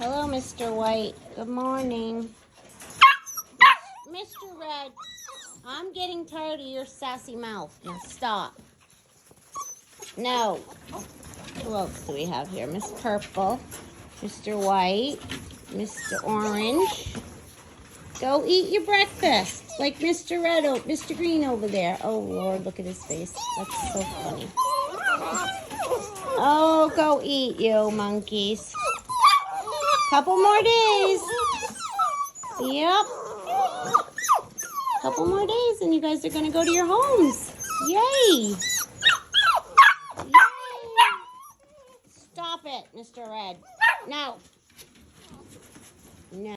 Hello, Mr. White. Good morning. Mr. Red, I'm getting tired of your sassy mouth. Now stop. No. Who else do we have here? Miss Purple, Mr. White, Mr. Orange. Go eat your breakfast like Mr. Red, Mr. Green over there. Oh, Lord, look at his face. That's so funny. Oh, go eat, you monkeys. Couple more days. Yep. Couple more days and you guys are going to go to your homes. Yay. Yay. Stop it, Mr. Red. No.